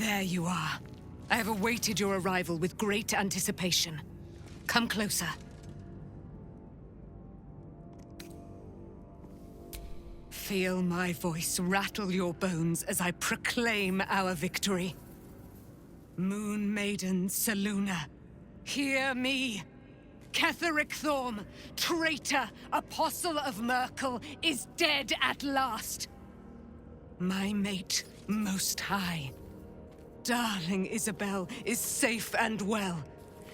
There you are. I have awaited your arrival with great anticipation. Come closer. Feel my voice rattle your bones as I proclaim our victory. Moon Maiden Selûne, hear me! Ketheric Thorm, traitor, apostle of Merkel, is dead at last. My mate, Most High. Darling Isabel is safe and well.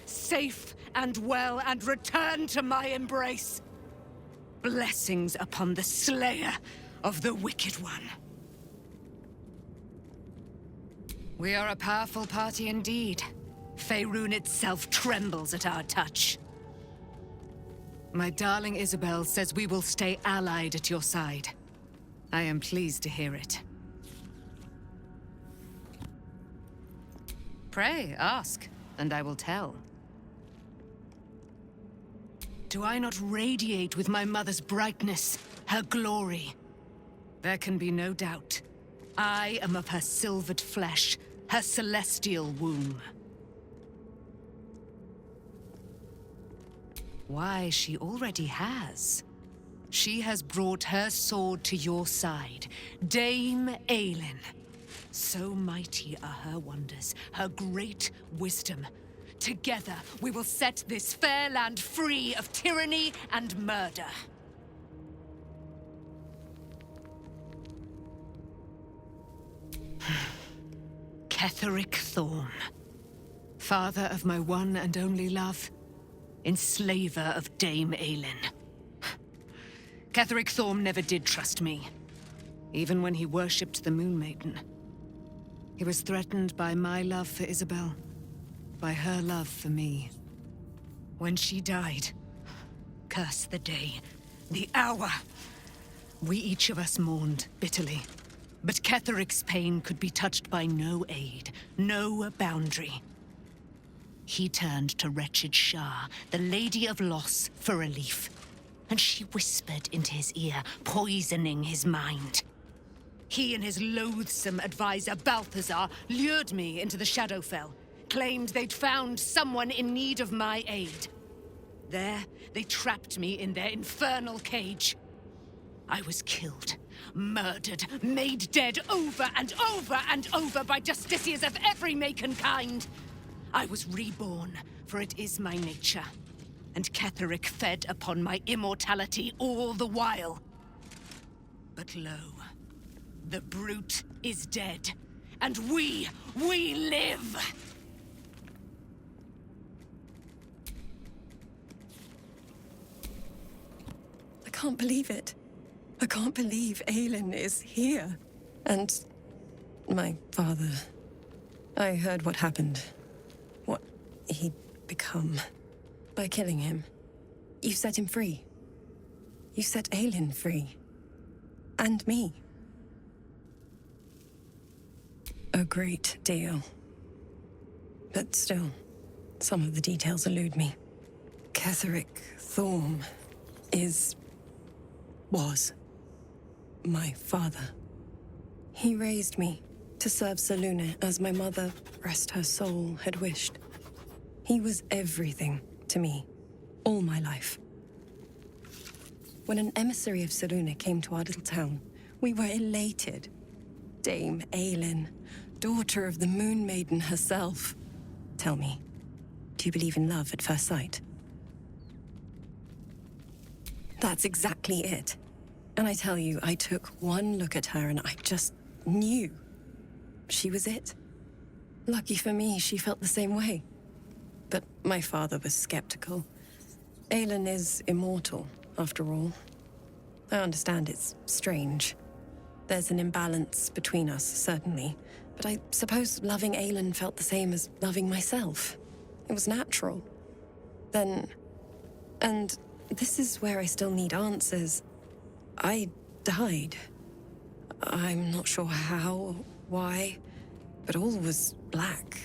Safe and well, and returned to my embrace. Blessings upon the slayer of the Wicked One. We are a powerful party indeed. Faerun itself trembles at our touch. My darling Isabel says we will stay allied at your side. I am pleased to hear it. Pray, ask, and I will tell. Do I not radiate with my mother's brightness, her glory? There can be no doubt. I am of her silvered flesh, her celestial womb. Why, she already has. She has brought her sword to your side, Dame Aylin. So mighty are her wonders, her great wisdom. Together, we will set this fair land free of tyranny and murder. Ketheric Thorm, father of my one and only love, enslaver of Dame Aylin. Ketheric Thorm never did trust me, even when he worshipped the Moon Maiden. He was threatened by my love for Isabel, by her love for me. When she died, curse the day, the hour, we each of us mourned bitterly. But Ketheric's pain could be touched by no aid, no boundary. He turned to wretched Shah, the Lady of Loss, for relief. And she whispered into his ear, poisoning his mind. He and his loathsome advisor, Balthazar, lured me into the Shadowfell, claimed they'd found someone in need of my aid. There, they trapped me in their infernal cage. I was killed, murdered, made dead over and over and over by justiciars of every make and kind. I was reborn, for it is my nature. And Ketheric fed upon my immortality all the while. But lo, the brute is dead, and we live! I can't believe it. I can't believe Aylin is here. And my father. I heard what happened. What he'd become. By killing him. You set him free. You set Aylin free. And me. A great deal. But still, some of the details elude me. Ketheric Thorm was my father. He raised me to serve Selûne as my mother, rest her soul, had wished. He was everything to me, all my life. When an emissary of Selûne came to our little town, we were elated. Dame Aylin, daughter of the Moon Maiden herself. Tell me, do you believe in love at first sight? That's exactly it. And I tell you, I took one look at her and I just knew. She was it. Lucky for me, she felt the same way. But my father was skeptical. Aylin is immortal, after all. I understand it's strange. There's an imbalance between us, certainly. But I suppose loving Aylin felt the same as loving myself. It was natural. Then... And this is where I still need answers. I died. I'm not sure how, why, but all was black.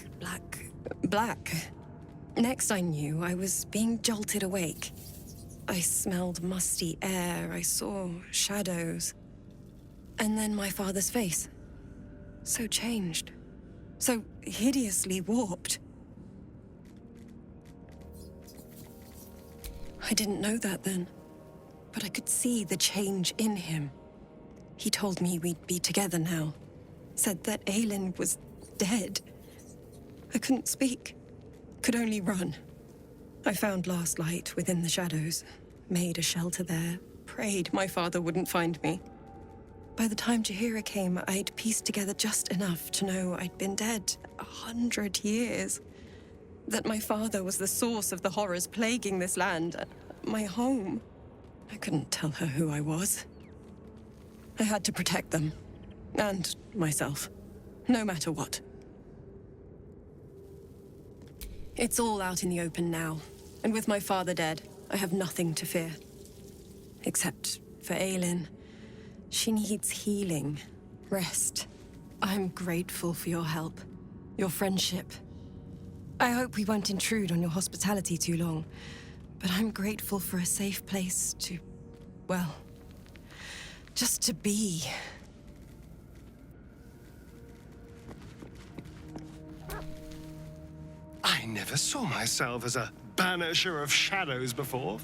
Next I knew, I was being jolted awake. I smelled musty air, I saw shadows. And then my father's face. So changed. So hideously warped. I didn't know that then, but I could see the change in him. He told me we'd be together now. Said that Aelin was dead. I couldn't speak. Could only run. I found Last Light within the shadows. Made a shelter there. Prayed my father wouldn't find me. By the time Jaheira came, I'd pieced together just enough to know I'd been dead 100 years. That my father was the source of the horrors plaguing this land. My home. I couldn't tell her who I was. I had to protect them. And myself. No matter what. It's all out in the open now. And with my father dead, I have nothing to fear. Except for Aelin. She needs healing. Rest. I'm grateful for your help. Your friendship. I hope we won't intrude on your hospitality too long. But I'm grateful for a safe place to... well... just to be. I never saw myself as a banisher of shadows before.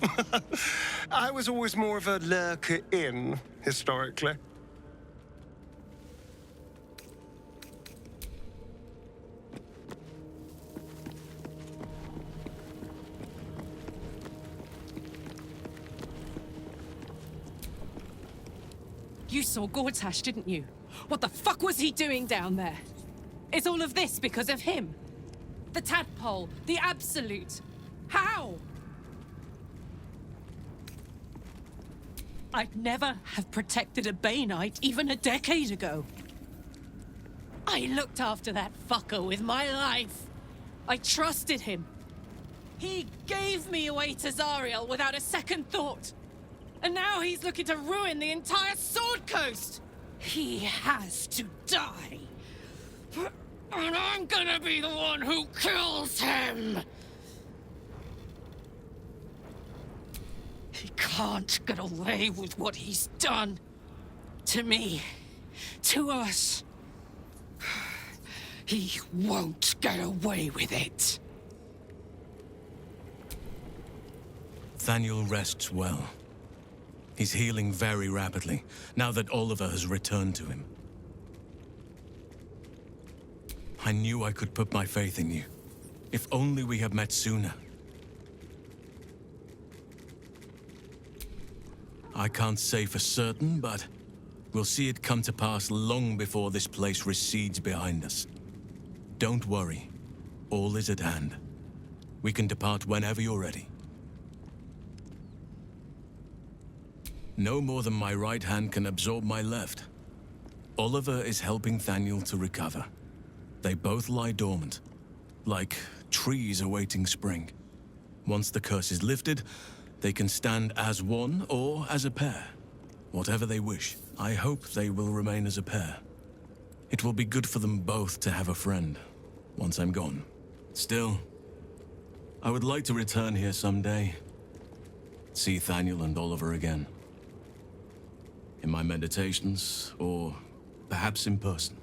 I was always more of a lurker-in, historically. You saw Gortash, didn't you? What the fuck was he doing down there? Is all of this because of him? The tadpole, the absolute. How? I'd never have protected a Bay Knight even a decade ago. I looked after that fucker with my life. I trusted him. He gave me away to Zariel without a second thought. And now he's looking to ruin the entire Sword Coast! He has to die! And I'm gonna be the one who kills him! He can't get away with what he's done. To me. To us. He won't get away with it. Thaniel rests well. He's healing very rapidly, now that Oliver has returned to him. I knew I could put my faith in you. If only we had met sooner. I can't say for certain, but we'll see it come to pass long before this place recedes behind us. Don't worry. All is at hand. We can depart whenever you're ready. No more than my right hand can absorb my left. Oliver is helping Thaniel to recover. They both lie dormant, like trees awaiting spring. Once the curse is lifted, they can stand as one or as a pair. Whatever they wish. I hope they will remain as a pair. It will be good for them both to have a friend, once I'm gone. Still, I would like to return here someday. See Thaniel and Oliver again. In my meditations, or perhaps in person,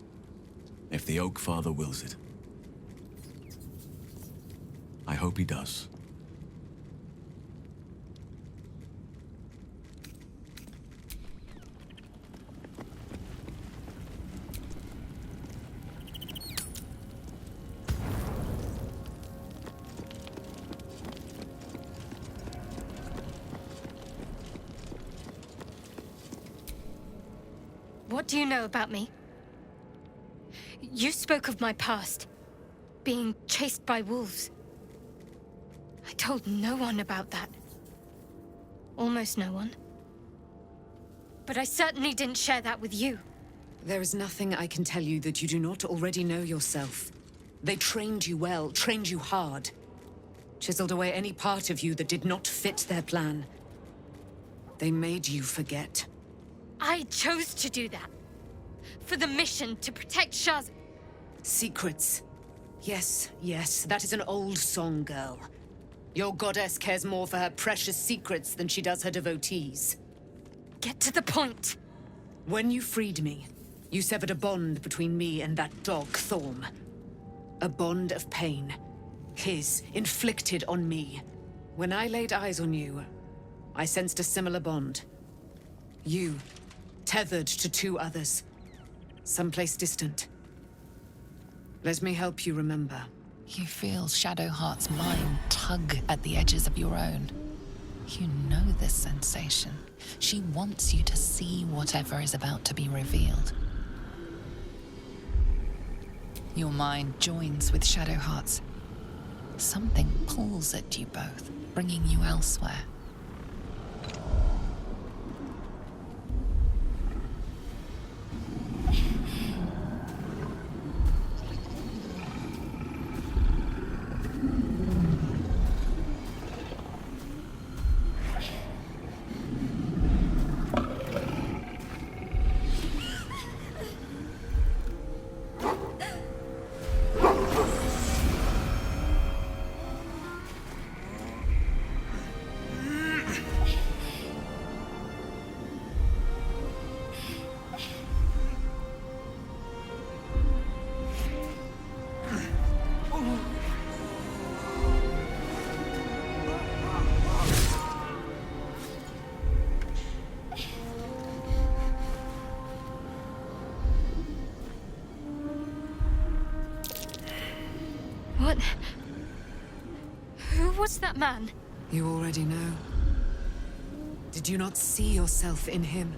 if the Oak Father wills it. I hope he does. What do you know about me? You spoke of my past, being chased by wolves. I told no one about that. Almost no one. But I certainly didn't share that with you. There is nothing I can tell you that you do not already know yourself. They trained you well, trained you hard. Chiseled away any part of you that did not fit their plan. They made you forget. I chose to do that. For the mission to protect Shaz. Secrets. Yes, yes, that is an old song, girl. Your goddess cares more for her precious secrets than she does her devotees. Get to the point. When you freed me, you severed a bond between me and that dog, Thorm. A bond of pain. His, inflicted on me. When I laid eyes on you, I sensed a similar bond. You, tethered to two others. Someplace distant. Let me help you remember. You feel Shadowheart's mind tug at the edges of your own. You know this sensation. She wants you to see whatever is about to be revealed. Your mind joins with Shadowheart's. Something pulls at you both, bringing you elsewhere. What? Who was that man? You already know. Did you not see yourself in him?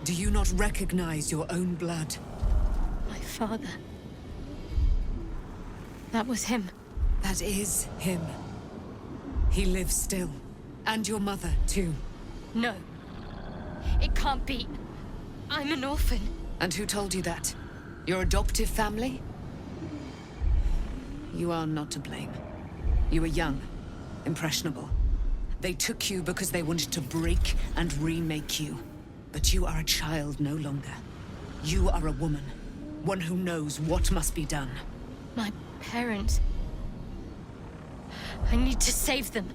Do you not recognize your own blood? My father. That was him. That is him. He lives still. And your mother, too. No. It can't be. I'm an orphan. And who told you that? Your adoptive family? You are not to blame. You were young, impressionable. They took you because they wanted to break and remake you. But you are a child no longer. You are a woman. One who knows what must be done. My parents. I need to save them.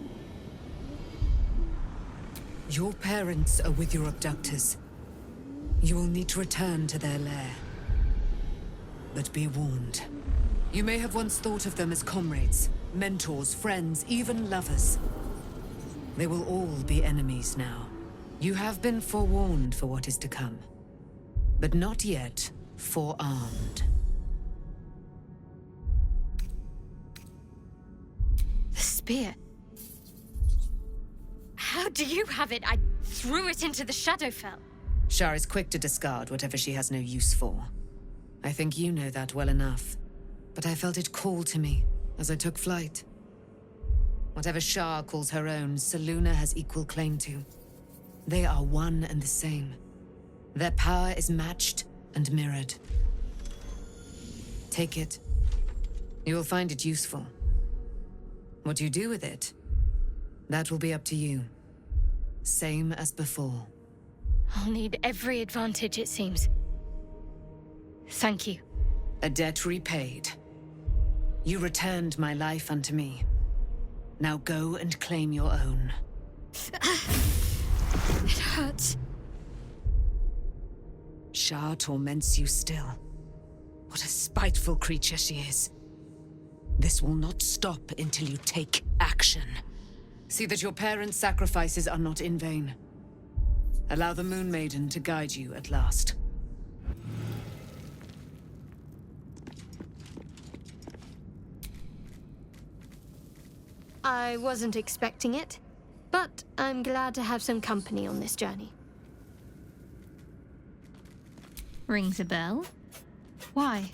Your parents are with your abductors. You will need to return to their lair. But be warned. You may have once thought of them as comrades, mentors, friends, even lovers. They will all be enemies now. You have been forewarned for what is to come, but not yet forearmed. The spear. How do you have it? I threw it into the Shadowfell. Shar is quick to discard whatever she has no use for. I think you know that well enough. But I felt it call to me as I took flight. Whatever Shar calls her own, Selûne has equal claim to. They are one and the same. Their power is matched and mirrored. Take it. You will find it useful. What you do with it, that will be up to you. Same as before. I'll need every advantage, it seems. Thank you. A debt repaid. You returned my life unto me. Now go and claim your own. It hurts. Shar torments you still. What a spiteful creature she is. This will not stop until you take action. See that your parents' sacrifices are not in vain. Allow the Moon Maiden to guide you at last. I wasn't expecting it, but I'm glad to have some company on this journey. Rings a bell? Why?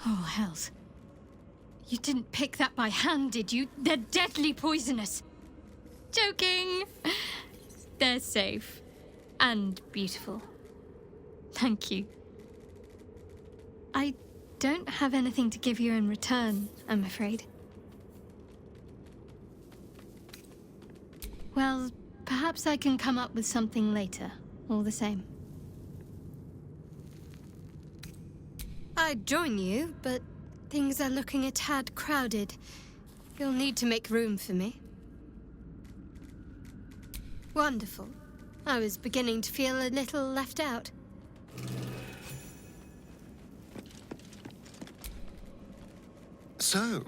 Oh, hells. You didn't pick that by hand, did you? They're deadly poisonous. Joking. They're safe. And beautiful. Thank you. I don't have anything to give you in return, I'm afraid. Well, perhaps I can come up with something later, all the same. I'd join you, but things are looking a tad crowded. You'll need to make room for me. Wonderful. I was beginning to feel a little left out. So,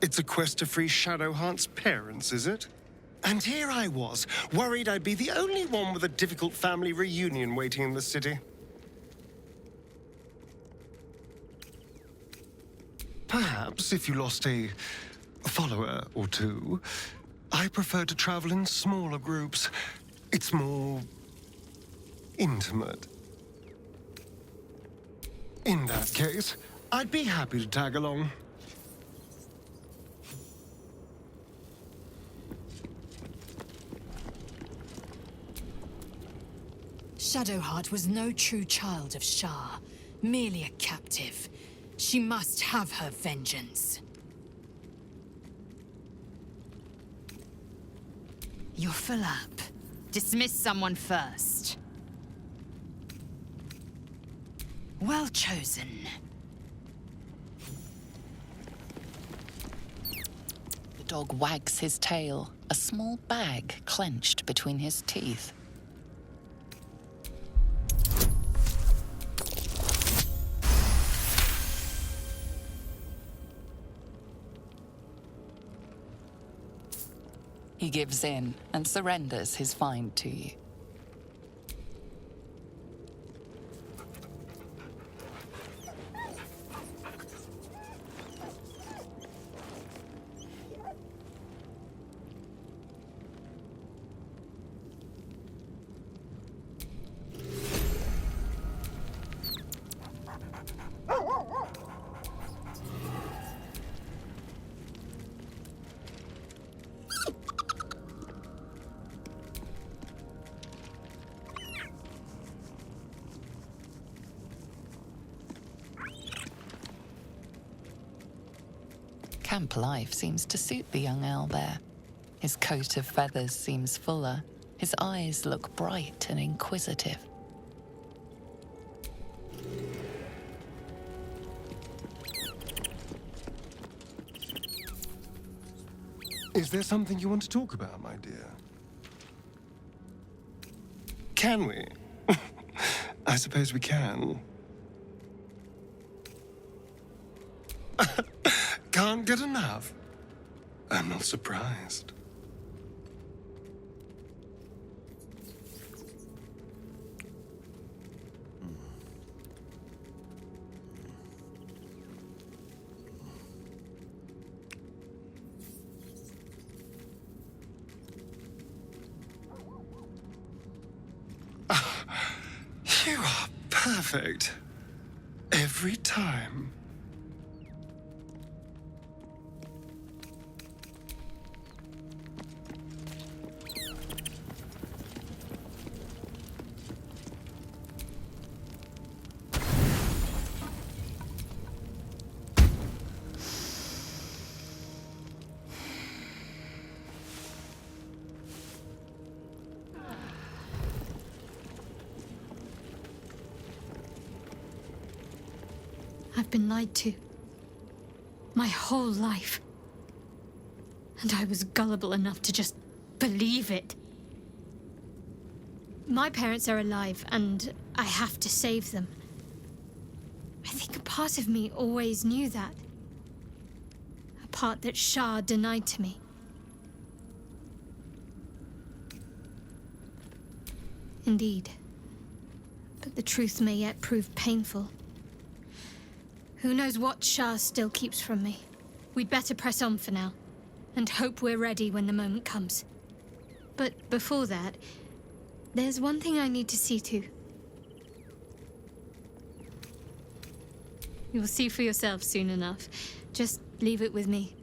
it's a quest to free Shadowheart's parents, is it? And here I was, worried I'd be the only one with a difficult family reunion waiting in the city. Perhaps if you lost a follower or two, I prefer to travel in smaller groups. It's more intimate. In that case, I'd be happy to tag along. Shadowheart was no true child of Shah, merely a captive. She must have her vengeance. You're full up. Dismiss someone first. Well chosen. The dog wags his tail, a small bag clenched between his teeth. He gives in and surrenders his find to you. Camp life seems to suit the young owlbear. His coat of feathers seems fuller. His eyes look bright and inquisitive. Is there something you want to talk about, my dear? Can we? I suppose we can. Can't get enough. I'm not surprised. You are perfect. Every time. I've been lied to. My whole life. And I was gullible enough to just believe it. My parents are alive, and I have to save them. I think a part of me always knew that. A part that Shah denied to me. Indeed. But the truth may yet prove painful. Who knows what Shah still keeps from me? We'd better press on for now, and hope we're ready when the moment comes. But before that, there's one thing I need to see to. You'll see for yourself soon enough. Just leave it with me.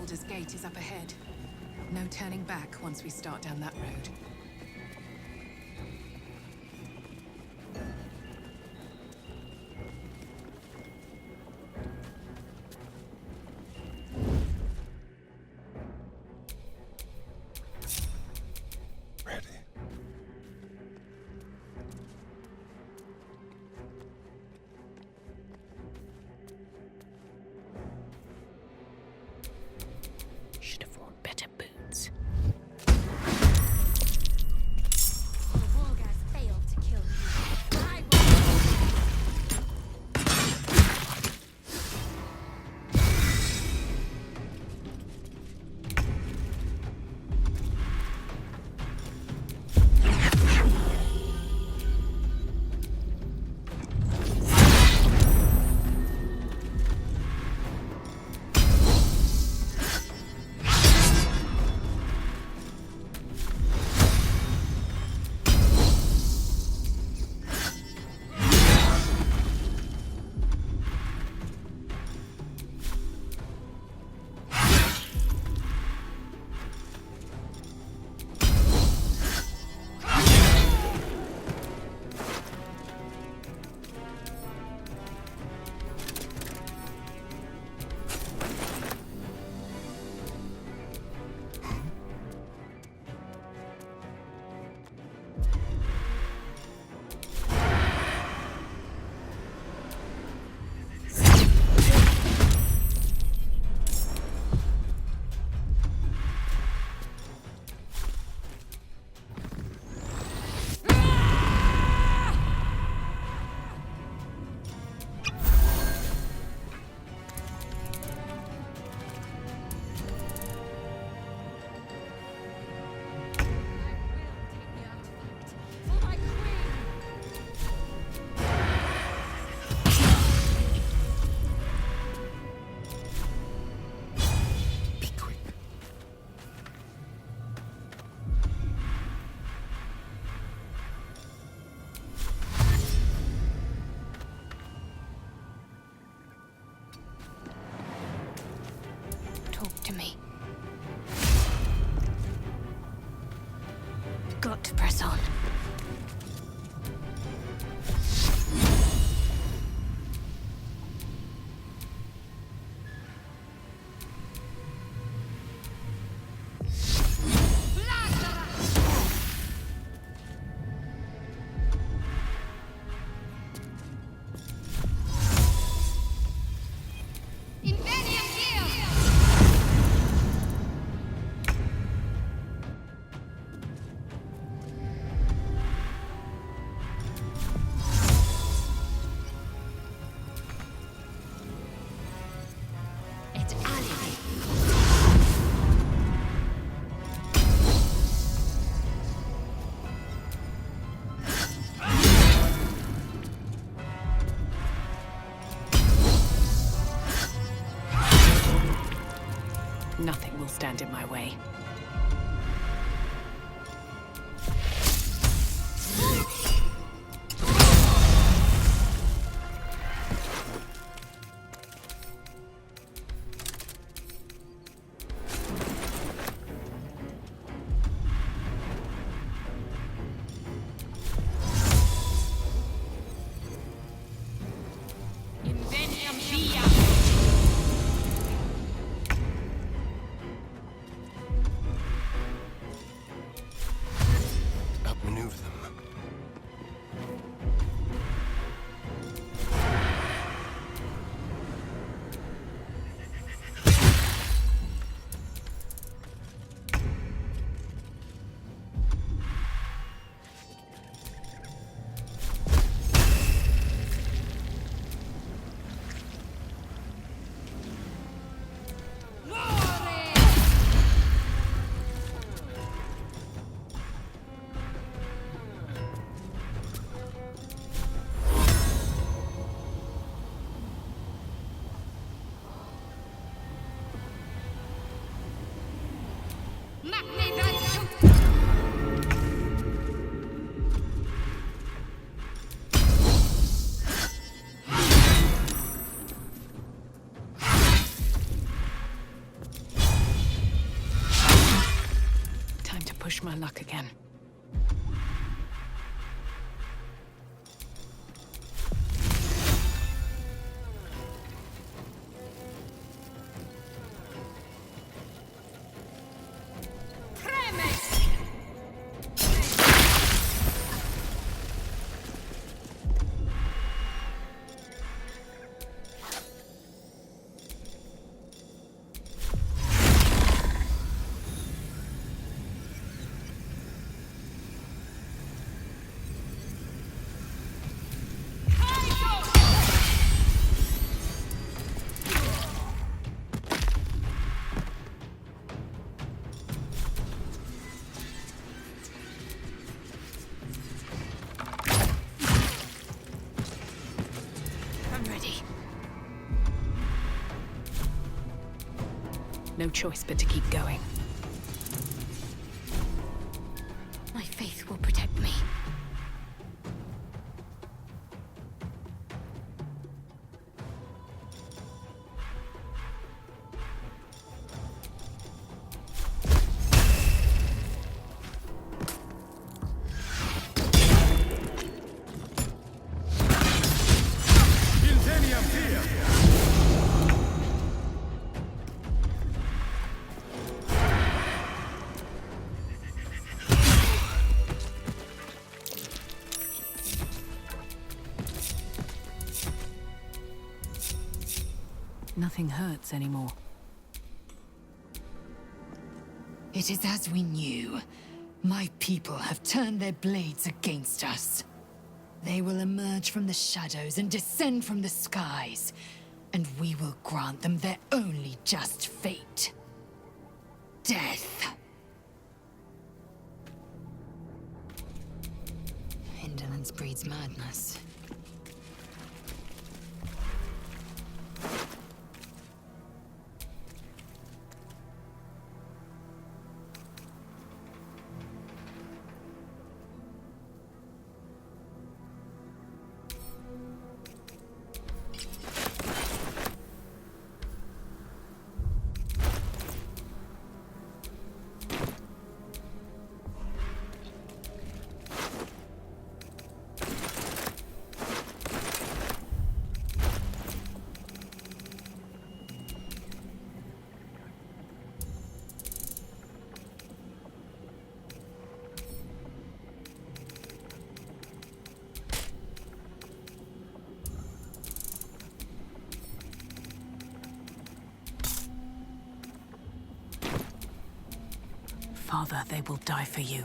Baldur's Gate is up ahead. No turning back once we start down that road. Ready. Should have worn better boots. Failed to kill you. I to me. Got to press on. Nothing will stand in my way. luck again. No choice but to keep going. My faith will protect me. Nothing hurts anymore. It is as we knew. My people have turned their blades against us. They will emerge from the shadows and descend from the skies, and we will grant them their only just fate. Death. Indolence breeds madness. Father, they will die for you.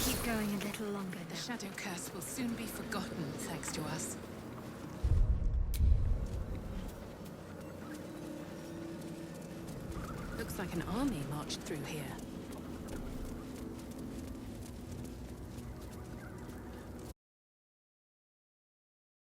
Keep going a little longer, The though. Shadow Curse will soon be forgotten, thanks to us. Looks like an army marched through here.